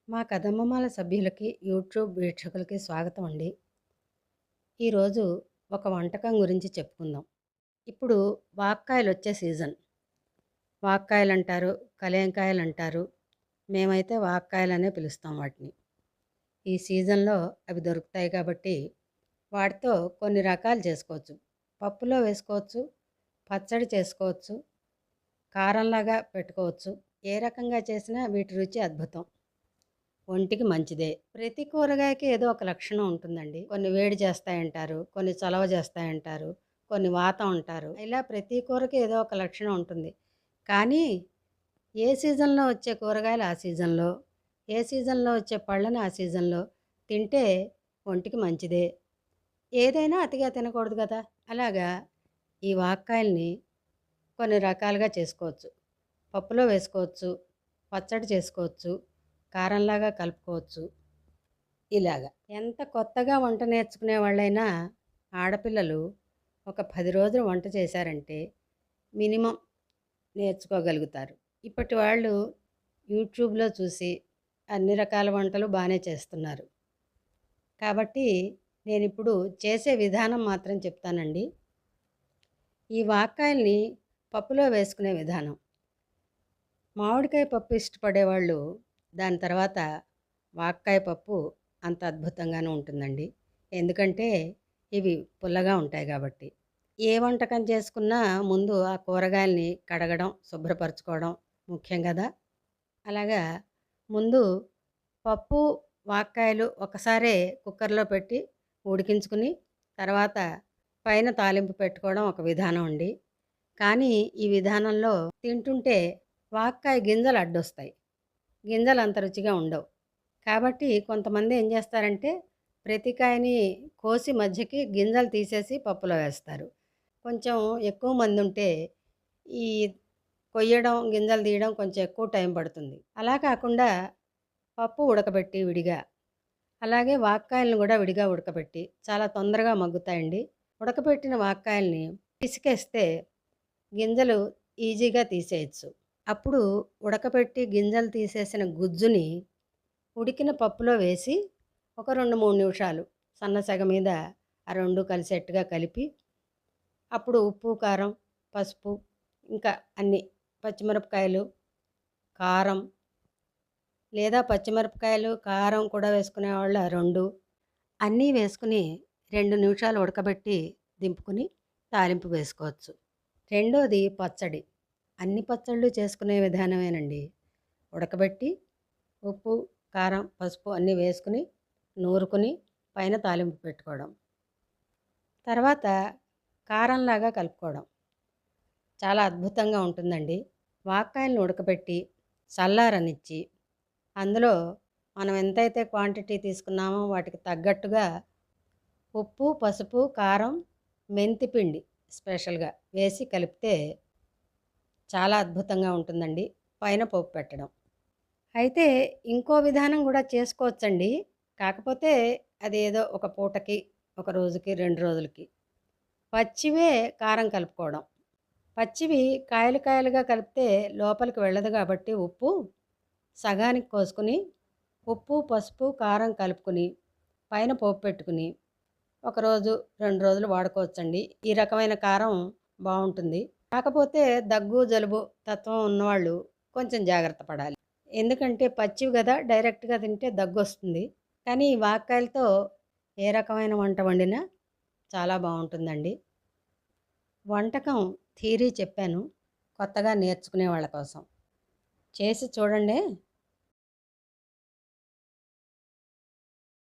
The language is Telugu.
మా కథమ్మమాల సభ్యులకి యూట్యూబ్ వీక్షకులకి స్వాగతం అండి. ఈరోజు ఒక వంటకం గురించి చెప్పుకుందాం. ఇప్పుడు వాక్కాయలు వచ్చే సీజన్. వాక్కాయలు అంటారు, కలేంకాయలు అంటారు. మేమైతే వాక్కాయలనే పిలుస్తాం వాటిని. ఈ సీజన్లో అవి దొరుకుతాయి కాబట్టి వాటితో కొన్ని రకాలు చేసుకోవచ్చు. పప్పులో వేసుకోవచ్చు, పచ్చడి చేసుకోవచ్చు, కారంలాగా పెట్టుకోవచ్చు. ఏ రకంగా చేసినా వీటి రుచి అద్భుతం. ఒంటికి మంచిదే. ప్రతి కూరగాయకి ఏదో ఒక లక్షణం ఉంటుందండి. కొన్ని వేడి చేస్తాయంటారు, కొన్ని చలవ చేస్తాయంటారు, కొన్ని వాతం అంటారు. ఇలా ప్రతి కూరకి ఏదో ఒక లక్షణం ఉంటుంది. కానీ ఏ సీజన్లో వచ్చే కూరగాయలు ఆ సీజన్లో, ఏ సీజన్లో వచ్చే పళ్ళని ఆ సీజన్లో తింటే ఒంటికి మంచిదే. ఏదైనా అతిగా తినకూడదు కదా. అలాగా ఈ వాక్కాయల్ని కొన్ని రకాలుగా చేసుకోవచ్చు. పప్పులో వేసుకోవచ్చు, పచ్చడి చేసుకోవచ్చు, కారంలాగా కలుపుకోవచ్చు. ఇలాగా ఎంత కొత్తగా వంట నేర్చుకునే వాళ్ళైనా ఆడపిల్లలు ఒక 10 రోజులు వంట చేశారంటే మినిమం నేర్చుకోగలుగుతారు. ఇప్పటి వాళ్ళు యూట్యూబ్లో చూసి అన్ని రకాల వంటలు బాగానే చేస్తున్నారు. కాబట్టి నేనిప్పుడు చేసే విధానం మాత్రం చెప్తానండి. ఈ వాక్కాయల్ని పప్పులో వేసుకునే విధానం. మామిడికాయ పప్పు ఇష్టపడేవాళ్ళు దాని తర్వాత వాక్కాయ పప్పు అంత అద్భుతంగానే ఉంటుందండి. ఎందుకంటే ఇవి పుల్లగా ఉంటాయి కాబట్టి. ఏ వంటకం చేసుకున్నా ముందు ఆ కూరగాయల్ని కడగడం, శుభ్రపరచుకోవడం ముఖ్యం కదా. అలాగా ముందు పప్పు, వాక్కాయలు ఒకసారే కుక్కర్లో పెట్టి ఉడికించుకుని తర్వాత పైన తాలింపు పెట్టుకోవడం ఒక విధానం అండి. కానీ ఈ విధానంలో తింటుంటే వాక్కాయ గింజలు అడ్డొస్తాయి. గింజలు అంత రుచిగా ఉండవు. కాబట్టి కొంతమంది ఏం చేస్తారంటే ప్రతి కాయని కోసి మధ్యకి గింజలు తీసేసి పప్పులో వేస్తారు. కొంచెం ఎక్కువ మంది ఉంటే ఈ కొయ్యడం, గింజలు తీయడం కొంచెం ఎక్కువ టైం పడుతుంది. అలా కాకుండా పప్పు ఉడకబెట్టి విడిగా, అలాగే వాక్కాయలను కూడా విడిగా ఉడకబెట్టి చాలా తొందరగా మగ్గుతాయండి. ఉడకబెట్టిన వాక్కాయల్ని పిసికేస్తే గింజలు ఈజీగా తీసేయచ్చు. అప్పుడు ఉడకబెట్టి గింజలు తీసేసిన గుజ్జుని ఉడికిన పప్పులో వేసి ఒక 2-3 నిమిషాలు సన్న సెగ మీద ఆ 2 కలిసేట్టుగా కలిపి అప్పుడు ఉప్పు, కారం, పసుపు ఇంకా అన్నీ పచ్చిమిరపకాయలు, కారం లేదా పచ్చిమిరపకాయలు, కారం కూడా వేసుకునేవాళ్ళు ఆ 2 అన్నీ వేసుకుని 2 నిమిషాలు ఉడకబెట్టి దింపుకుని తాలింపు వేసుకోవచ్చు. రెండోది పచ్చడి. అన్ని పచ్చళ్ళు చేసుకునే విధానమేనండి. ఉడకబెట్టి ఉప్పు, కారం, పసుపు అన్నీ వేసుకుని నూరుకుని పైన తాలింపు పెట్టుకోవడం. తర్వాత కారంలాగా కలుపుకోవడం. చాలా అద్భుతంగా ఉంటుందండి. వాక్కాయలను ఉడకబెట్టి చల్లారనిచ్చి అందులో మనం ఎంతైతే క్వాంటిటీ తీసుకున్నామో వాటికి తగ్గట్టుగా ఉప్పు, పసుపు, కారం, మెంతిపిండి స్పెషల్గా వేసి కలిపితే చాలా అద్భుతంగా ఉంటుందండి. పైన పోపు పెట్టడం. అయితే ఇంకో విధానం కూడా చేసుకోవచ్చండి. కాకపోతే అదేదో ఒక పూటకి, ఒక రోజుకి, 2 రోజులకి. పచ్చివే కారం కలుపుకోవడం. పచ్చివి కాయలు కాయలుగా కలిపితే లోపలికి వెళ్ళదు కాబట్టి ఉప్పు సగానికి కోసుకుని ఉప్పు, పసుపు, కారం కలుపుకుని పైన పోపు పెట్టుకుని ఒకరోజు, 2 రోజులు వాడుకోవచ్చండి. ఈ రకమైన కారం బావుంటుంది. కాకపోతే దగ్గు, జలుబు తత్వం ఉన్నవాళ్ళు కొంచెం జాగ్రత్త పడాలి. ఎందుకంటే పచ్చివి కదా డైరెక్ట్గా తింటే దగ్గొస్తుంది. కానీ ఈ వాక్కాయలతో ఏ రకమైన వంట వండినా చాలా బాగుంటుందండి. వంటకం థియరీ చెప్పాను కొత్తగా నేర్చుకునే వాళ్ళ కోసం. చేసి చూడండి,